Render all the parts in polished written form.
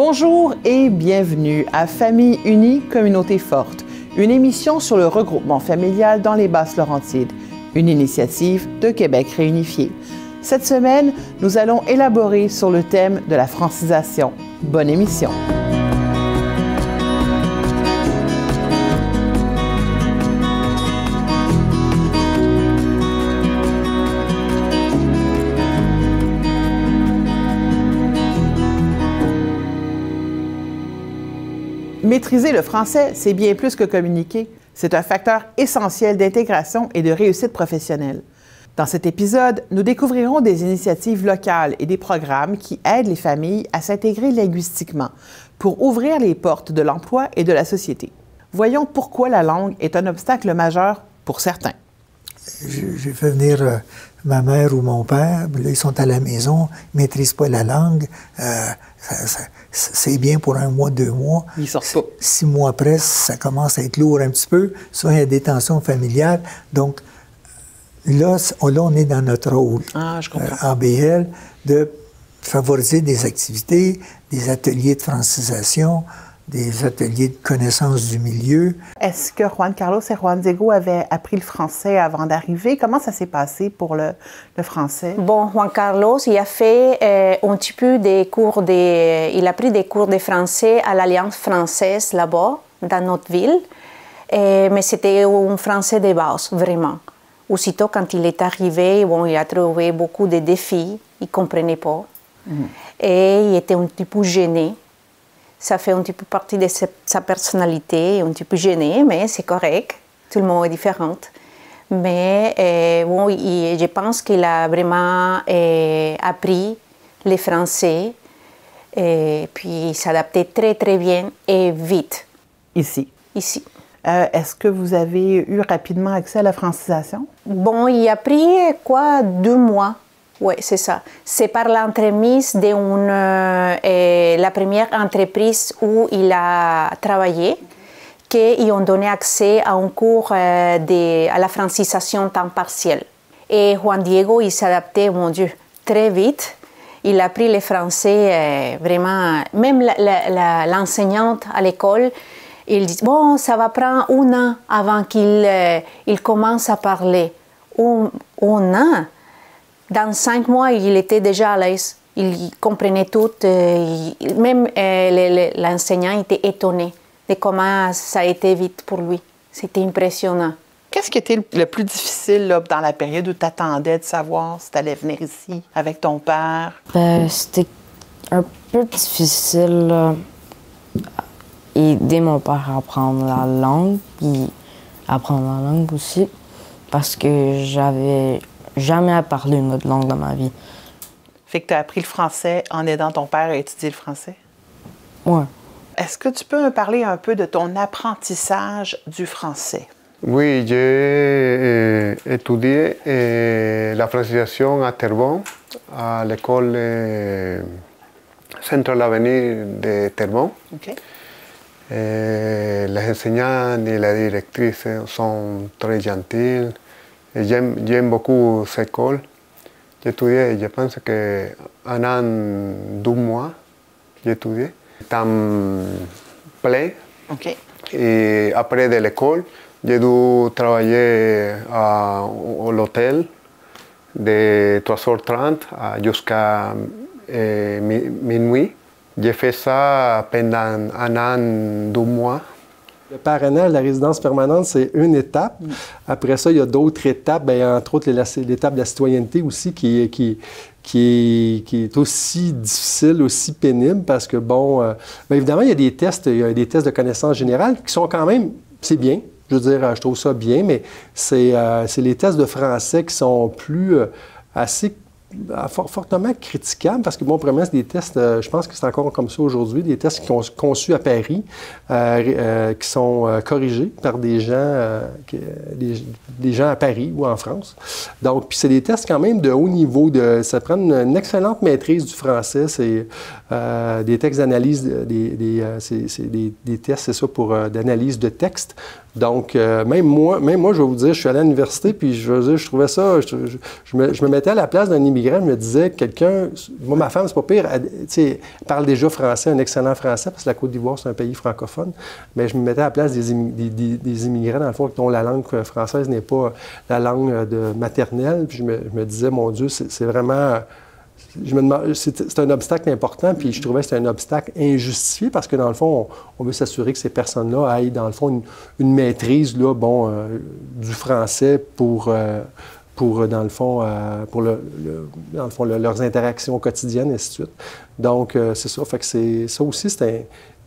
Bonjour et bienvenue à Famille unie, communauté forte, une émission sur le regroupement familial dans les Basses-Laurentides, une initiative de Québec réunifié. Cette semaine, nous allons élaborer sur le thème de la francisation. Bonne émission! Maîtriser le français, c'est bien plus que communiquer. C'est un facteur essentiel d'intégration et de réussite professionnelle. Dans cet épisode, nous découvrirons des initiatives locales et des programmes qui aident les familles à s'intégrer linguistiquement pour ouvrir les portes de l'emploi et de la société. Voyons pourquoi la langue est un obstacle majeur pour certains. J'ai fait venir ma mère ou mon père, là, ils sont à la maison, ils ne maîtrisent pas la langue. C'est bien pour 1 mois, 2 mois. Ils sortent pas. 6 mois après, ça commence à être lourd un petit peu. Souvent, il y a des tensions familiales. Donc, là, on est dans notre rôle, ABL, de favoriser des activités, des ateliers de francisation, des ateliers de connaissance du milieu. Est-ce que Juan Carlos et Juan Diego avaient appris le français avant d'arriver? Comment ça s'est passé pour le français? Bon, Juan Carlos, il a fait un petit peu des cours il a pris des cours de français à l'Alliance française là-bas, dans notre ville. Mais c'était un français de base, vraiment. Aussitôt, quand il est arrivé, bon, il a trouvé beaucoup de défis. Il ne comprenait pas. Et il était un petit peu gêné. Ça fait un petit peu partie de sa personnalité, un petit peu gêné, mais c'est correct. Tout le monde est différent. Mais bon, je pense qu'il a vraiment appris le français et puis il s'adaptait très, très bien et vite. Ici? Ici. Est-ce que vous avez eu rapidement accès à la francisation? Bon, il a pris 2 mois. Oui, c'est ça. C'est par l'entremise de la première entreprise où il a travaillé qu'ils ont donné accès à un cours à la francisation temps partiel. Et Juan Diego, il s'adaptait, mon Dieu, très vite. Il a appris le français vraiment. Même l'enseignante à l'école, il dit, bon, ça va prendre 1 an avant qu'il commence à parler. Un an? Dans 5 mois, il était déjà à l'aise. Il comprenait tout. Même l'enseignant était étonné de comment ça a été vite pour lui. C'était impressionnant. Qu'est-ce qui était le plus difficile là, dans la période où tu attendais de savoir si tu allais venir ici avec ton père? C'était un peu difficile aider mon père à apprendre la langue, puis apprendre la langue aussi, parce que j'avais jamais à parler une autre langue dans ma vie. Fait que tu as appris le français en aidant ton père à étudier le français? Oui. Est-ce que tu peux me parler un peu de ton apprentissage du français? Oui, j'ai étudié la francisation à Terrebonne, à l'école Central Avenir de Terrebonne. Okay. Les enseignants et la directrice sont très gentils. J'aime beaucoup cette école. J'ai étudié, je pense qu'un an, 2 mois, j'ai étudié. Temps plein. Okay. Et après de l'école, j'ai dû travailler à l'hôtel de 3h30 jusqu'à minuit. J'ai fait ça pendant 1 an, 2 mois. Le parrainage, la résidence permanente, c'est une étape. Après ça, il y a d'autres étapes, entre autres l'étape de la citoyenneté aussi, qui est aussi difficile, aussi pénible, parce que, évidemment, il y a des tests de connaissances générales qui sont quand même, c'est bien, je veux dire, je trouve ça bien, mais c'est les tests de français qui sont plus assez fortement critiquables, parce que, premièrement, c'est des tests, je pense que c'est encore comme ça aujourd'hui, des tests qui sont conçus à Paris, qui sont corrigés par des gens à Paris ou en France. Donc, puis c'est des tests quand même de haut niveau. Ça prend une excellente maîtrise du français. C'est des textes d'analyse, des tests, c'est ça, d'analyse de texte. Donc, même moi, je vais vous dire, je suis allé à l'université, puis je trouvais ça, je me mettais à la place d'un immigrant immigrants, je me disais, moi, ma femme, c'est pas pire, elle parle déjà français, un excellent français, parce que la Côte d'Ivoire, c'est un pays francophone, mais je me mettais à la place des immigrants, dans le fond, dont la langue française n'est pas la langue maternelle, puis je me disais, mon Dieu, c'est vraiment... c'est un obstacle important, puis je trouvais que c'était un obstacle injustifié parce que, dans le fond, on veut s'assurer que ces personnes-là aient, dans le fond, une maîtrise là, du français pour dans le fond, leurs interactions quotidiennes, et ainsi de suite. Donc, c'est ça. Fait que ça aussi,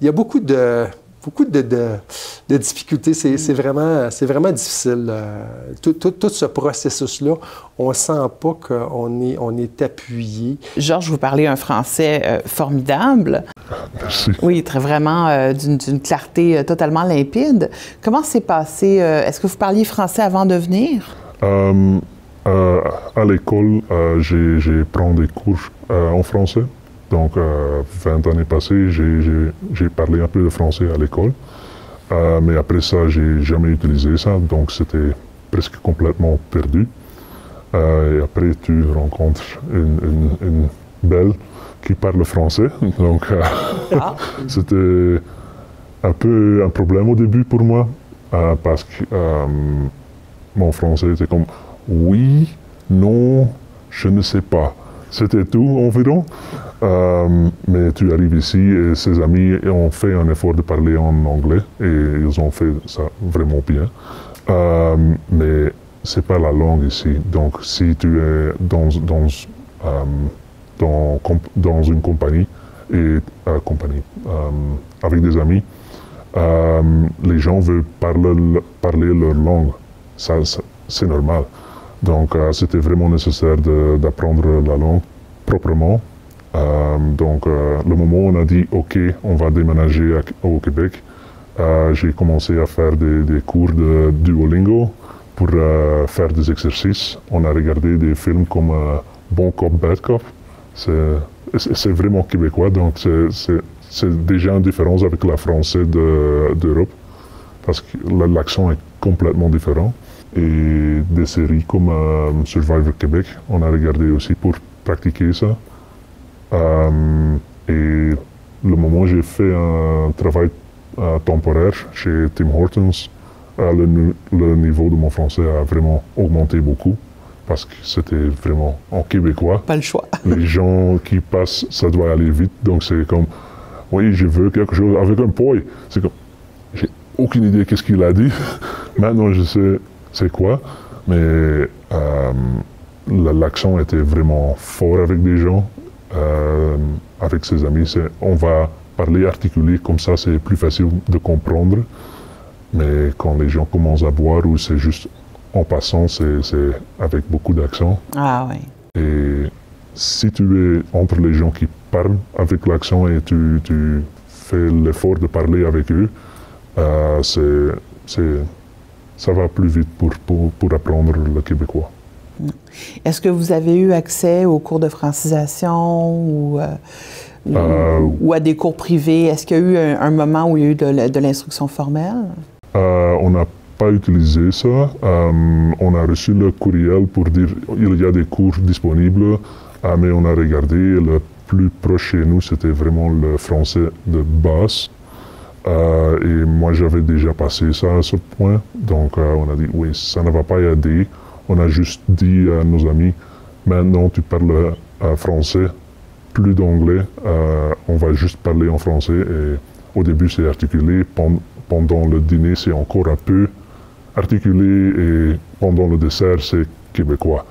il y a beaucoup de difficultés. C'est vraiment difficile. Tout ce processus-là, on ne sent pas qu'on est appuyé. Georges, vous parlez un français formidable. Merci. Oui, vraiment d'une clarté totalement limpide. Comment s'est passé? Est-ce que vous parliez français avant de venir? À l'école, j'ai pris des cours en français. Donc, 20 années passées, j'ai parlé un peu de français à l'école. Mais après ça, j'ai jamais utilisé ça. Donc, c'était presque complètement perdu. Et après, tu rencontres une belle qui parle français. Donc, c'était un peu un problème au début pour moi. Parce que mon français était comme oui, non, je ne sais pas. C'était tout environ. Mais tu arrives ici et ses amis ont fait un effort de parler en anglais et ils ont fait ça vraiment bien. Mais c'est pas la langue ici. Donc si tu es dans une compagnie avec des amis, les gens veulent parler leur langue. Ça c'est normal. Donc, c'était vraiment nécessaire d'apprendre la langue proprement. Donc, le moment où on a dit « OK, on va déménager au Québec », j'ai commencé à faire des cours de Duolingo pour faire des exercices. On a regardé des films comme Bon Cop, Bad Cop. C'est vraiment québécois, donc c'est déjà une différence avec le français d'Europe, parce que l'accent est complètement différent. Et des séries comme Survivor Québec, on a regardé aussi pour pratiquer ça. Et le moment où j'ai fait un travail temporaire chez Tim Hortons, le niveau de mon français a vraiment augmenté beaucoup parce que c'était vraiment en québécois. Pas le choix. Les gens qui passent, ça doit aller vite, donc c'est comme, oui, je veux quelque chose avec un poi. C'est comme, j'ai aucune idée qu'est-ce qu'il a dit. Maintenant, je sais c'est quoi, mais l'accent était vraiment fort avec des gens, avec ses amis. On va parler articulé, comme ça c'est plus facile de comprendre, mais quand les gens commencent à boire ou c'est juste en passant, c'est avec beaucoup d'accent. Ah oui. Et si tu es entre les gens qui parlent avec l'accent et tu fais l'effort de parler avec eux, ça va plus vite pour apprendre le québécois. Est-ce que vous avez eu accès aux cours de francisation ou à des cours privés? Est-ce qu'il y a eu un moment où il y a eu de l'instruction formelle? On n'a pas utilisé ça. On a reçu le courriel pour dire qu'il y a des cours disponibles, mais on a regardé. Le plus proche chez nous, c'était vraiment le français de base. Et moi, j'avais déjà passé ça à ce point. Donc, on a dit, oui, ça ne va pas aider. On a juste dit à nos amis, maintenant, tu parles français, plus d'anglais. On va juste parler en français. Et au début, c'est articulé. Pendant le dîner, c'est encore un peu articulé. Et pendant le dessert, c'est québécois.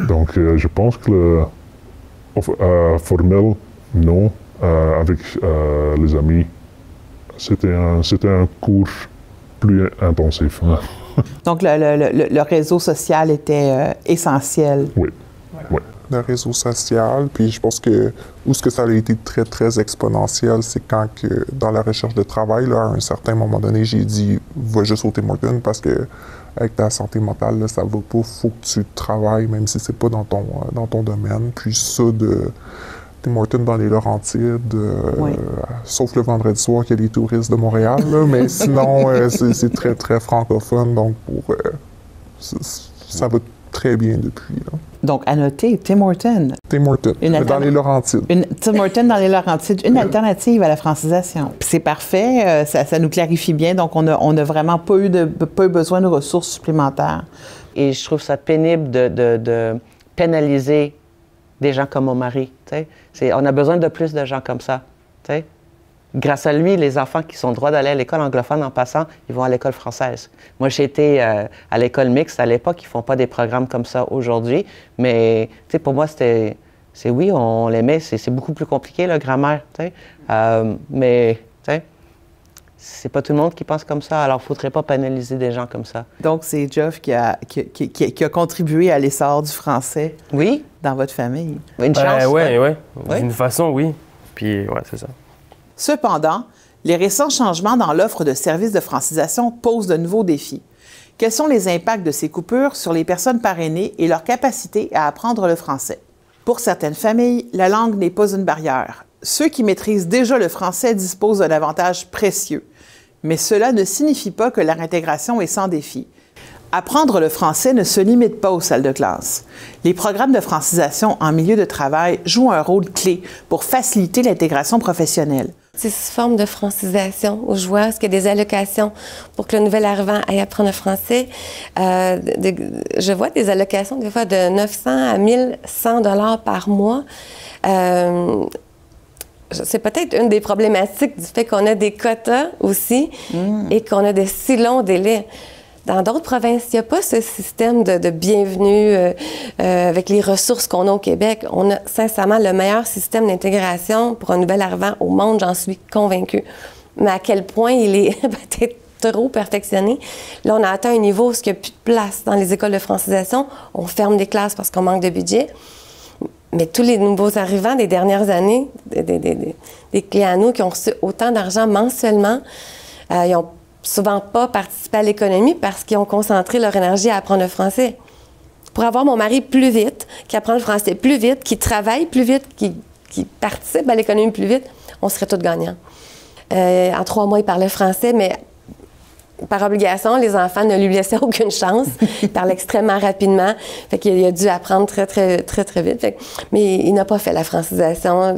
Donc, je pense que formel, non. Avec les amis, c'était un cours plus intensif. Donc, le réseau social était essentiel. Oui. Oui. Le réseau social, puis je pense que où ce que ça a été très, très exponentiel, c'est quand, dans la recherche de travail, là, à un certain moment donné, j'ai dit « va juste au Tim Hortons parce que avec ta santé mentale, là, ça va pas, faut que tu travailles, même si c'est pas dans ton domaine. » Puis ça, de Tim Hortons dans les Laurentides, sauf le vendredi soir qu'il y a des touristes de Montréal, là, mais sinon, c'est très, très francophone, donc ça va très bien depuis. Là. Donc, à noter, Tim Hortons. Tim Hortons, dans les Laurentides. Tim Hortons dans les Laurentides, une alternative à la francisation. C'est parfait, ça nous clarifie bien, donc on n'a vraiment pas eu besoin de ressources supplémentaires. Et je trouve ça pénible de pénaliser des gens comme mon mari. On a besoin de plus de gens comme ça. T'sais. Grâce à lui, les enfants qui sont droits d'aller à l'école anglophone en passant, ils vont à l'école française. Moi, j'ai été à l'école mixte à l'époque. Ils ne font pas des programmes comme ça aujourd'hui. Mais pour moi, oui, on l'aimait. C'est beaucoup plus compliqué, la grammaire. Mais c'est pas tout le monde qui pense comme ça. Alors, il ne faudrait pas pénaliser des gens comme ça. Donc, c'est Geoff qui a contribué à l'essor du français dans votre famille. Une chance. Oui. D'une façon, oui. Puis, ouais, c'est ça. Cependant, les récents changements dans l'offre de services de francisation posent de nouveaux défis. Quels sont les impacts de ces coupures sur les personnes parrainées et leur capacité à apprendre le français? Pour certaines familles, la langue n'est pas une barrière. Ceux qui maîtrisent déjà le français disposent d'un avantage précieux. Mais cela ne signifie pas que leur intégration est sans défi. Apprendre le français ne se limite pas aux salles de classe. Les programmes de francisation en milieu de travail jouent un rôle clé pour faciliter l'intégration professionnelle. C'est sous forme de francisation où je vois qu'il y a des allocations pour que le nouvel arrivant aille apprendre le français. Je vois des allocations des fois de 900 à 1100 $ par mois. C'est peut-être une des problématiques du fait qu'on a des quotas aussi et qu'on a des si longs délais. Dans d'autres provinces, il n'y a pas ce système de bienvenue avec les ressources qu'on a au Québec. On a sincèrement le meilleur système d'intégration pour un nouvel arrivant au monde, j'en suis convaincue. Mais à quel point il est peut-être trop perfectionné. Là, on a atteint un niveau où il n'y a plus de place dans les écoles de francisation. On ferme des classes parce qu'on manque de budget. Mais tous les nouveaux arrivants des dernières années, des clients à nous qui ont reçu autant d'argent mensuellement, ils n'ont souvent pas participé à l'économie parce qu'ils ont concentré leur énergie à apprendre le français. Pour avoir mon mari plus vite, qui apprend le français plus vite, qui travaille plus vite, qui participe à l'économie plus vite, on serait tous gagnants. En 3 mois, il parlait français, mais par obligation, les enfants ne lui laissaient aucune chance. Il parlait extrêmement rapidement. Fait qu'il a dû apprendre très, très, très, très vite. Mais il n'a pas fait la francisation.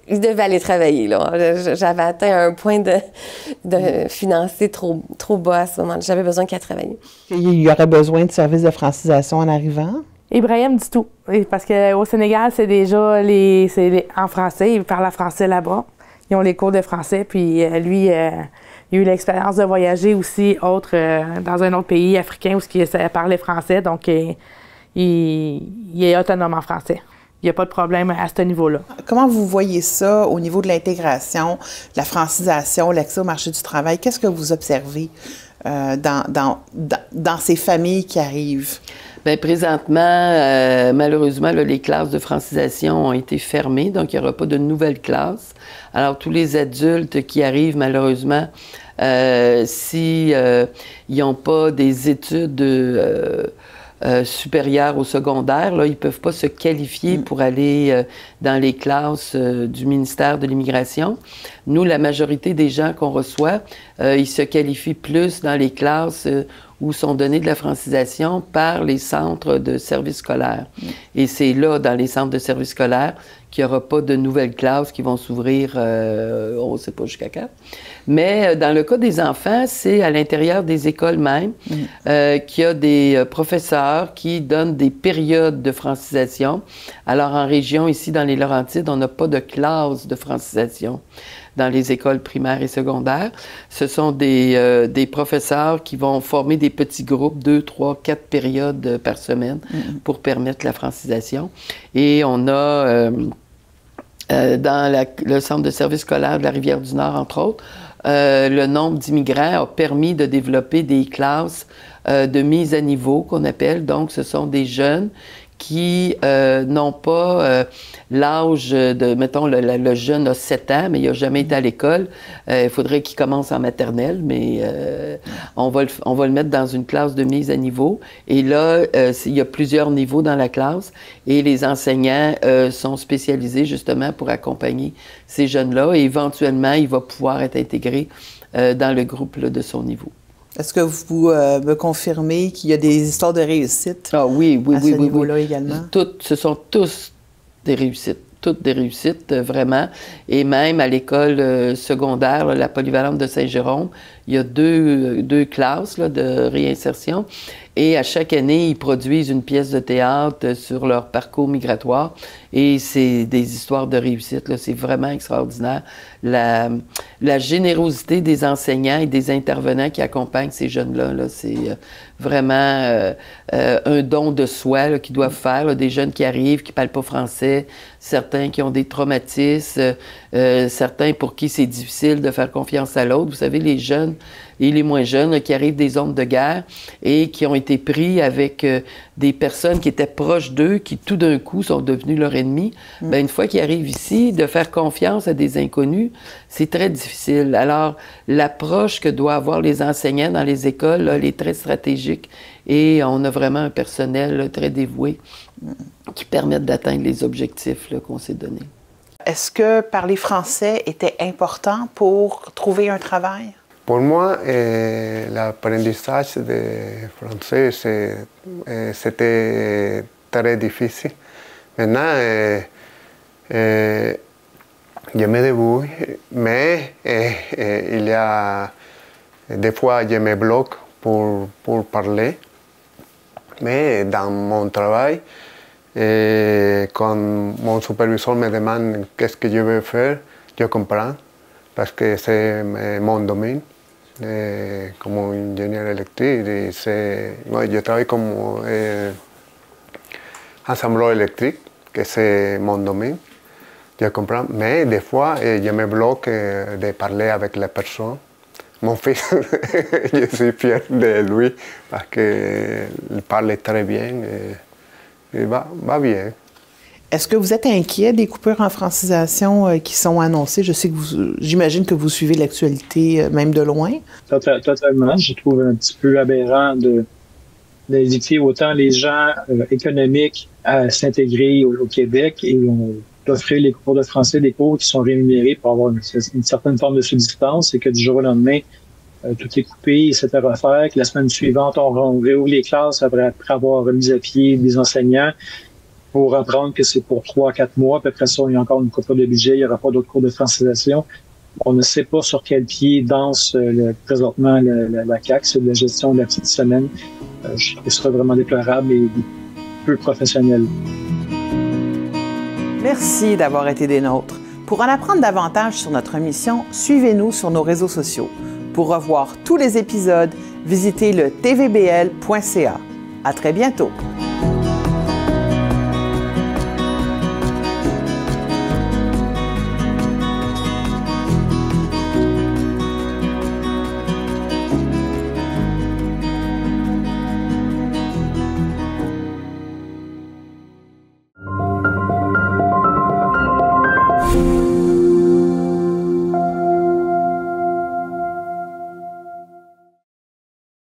Il devait aller travailler, là. J'avais atteint un point de financier trop bas à ce moment-là. J'avais besoin qu'il travaille. Il y aurait besoin de services de francisation en arrivant? Ibrahim du tout. Parce qu'au Sénégal, c'est déjà en français. Ils parlent en français là-bas. Ils ont les cours de français. Puis lui, il a eu l'expérience de voyager aussi dans un autre pays africain où il parlait français. Donc, il est autonome en français. Il n'y a pas de problème à ce niveau-là. Comment vous voyez ça au niveau de l'intégration, de la francisation, l'accès au marché du travail? Qu'est-ce que vous observez dans ces familles qui arrivent? Bien, présentement, malheureusement, là, les classes de francisation ont été fermées, donc il n'y aura pas de nouvelles classes. Alors, tous les adultes qui arrivent, malheureusement, si ils n'ont pas des études supérieurs au secondaire, là, ils ne peuvent pas se qualifier pour aller dans les classes du ministère de l'Immigration. Nous, la majorité des gens qu'on reçoit, ils se qualifient plus dans les classes où sont données de la francisation par les centres de services scolaires. Et c'est là, dans les centres de services scolaires, qu'il n'y aura pas de nouvelles classes qui vont s'ouvrir, on ne sait pas jusqu'à quand. Mais dans le cas des enfants, c'est à l'intérieur des écoles même qu'il y a des professeurs qui donnent des périodes de francisation. Alors, en région, ici, dans les Laurentides, on n'a pas de classe de francisation dans les écoles primaires et secondaires. Ce sont des professeurs qui vont former des petits groupes, 2, 3, 4 périodes par semaine pour permettre la francisation. Et on a, dans le centre de services scolaires de la Rivière-du-Nord, entre autres, le nombre d'immigrants a permis de développer des classes de mise à niveau, qu'on appelle. Donc, ce sont des jeunes qui n'ont pas l'âge de, mettons, le jeune a 7 ans, mais il n'a jamais été à l'école. Il faudrait qu'il commence en maternelle, mais on va le mettre dans une classe de mise à niveau. Et là, il y a plusieurs niveaux dans la classe et les enseignants sont spécialisés justement pour accompagner ces jeunes-là et éventuellement, il va pouvoir être intégré dans le groupe là, de son niveau. Est-ce que vous me confirmez qu'il y a des histoires de réussite à ce niveau-là également? Ce sont tous des réussites. Toutes des réussites, vraiment. Et même à l'école secondaire, la polyvalente de Saint-Jérôme, il y a deux classes là, de réinsertion. Et à chaque année, ils produisent une pièce de théâtre sur leur parcours migratoire. Et c'est des histoires de réussite. C'est vraiment extraordinaire. La générosité des enseignants et des intervenants qui accompagnent ces jeunes-là, -là, c'est vraiment un don de soi là, qu'ils doivent faire. Là, des jeunes qui arrivent, qui ne parlent pas français, certains qui ont des traumatismes, certains pour qui c'est difficile de faire confiance à l'autre. Vous savez, les jeunes et les moins jeunes là, qui arrivent des zones de guerre et qui ont été pris avec des personnes qui étaient proches d'eux, qui tout d'un coup sont devenus leur ennemi. Bien, une fois qu'ils arrivent ici, de faire confiance à des inconnus, c'est très difficile. Alors, l'approche que doivent avoir les enseignants dans les écoles, là, elle est très stratégique et on a vraiment un personnel là, très dévoué qui permettent d'atteindre les objectifs qu'on s'est donnés. Est-ce que parler français était important pour trouver un travail? Pour moi, l'apprentissage de français, c'était très difficile. Maintenant, je me débrouille, mais il y a des fois, je me bloque pour parler. Mais dans mon travail, quand mon superviseur me demande qu'est-ce que je veux faire, je comprends, parce que c'est mon domaine. Comme ingénieur électrique, je travaille comme ensembleur électrique, que c'est mon domaine, je comprends. Mais des fois, je me bloque de parler avec les personnes. Mon fils, je suis fier de lui parce qu'il parle très bien et va bien. Est-ce que vous êtes inquiet des coupures en francisation qui sont annoncées? Je sais que j'imagine que vous suivez l'actualité même de loin. Totalement. Je trouve un petit peu aberrant d'inviter autant les gens économiques à s'intégrer au Québec et d'offrir les cours de français, des cours qui sont rémunérés pour avoir une certaine forme de subsistance et que du jour au lendemain, tout est coupé et c'est à refaire, que la semaine suivante, on réouvre les classes après avoir mis à pied des enseignants pour apprendre que c'est pour 3-4 mois, puis après ça, il y a encore une coupure de budget, il n'y aura pas d'autres cours de francisation. On ne sait pas sur quel pied danse présentement la CAQ, c'est de la gestion de la petite semaine. Je trouve que ce serait vraiment déplorable et peu professionnel. Merci d'avoir été des nôtres. Pour en apprendre davantage sur notre mission, suivez-nous sur nos réseaux sociaux. Pour revoir tous les épisodes, visitez le tvbl.ca. À très bientôt.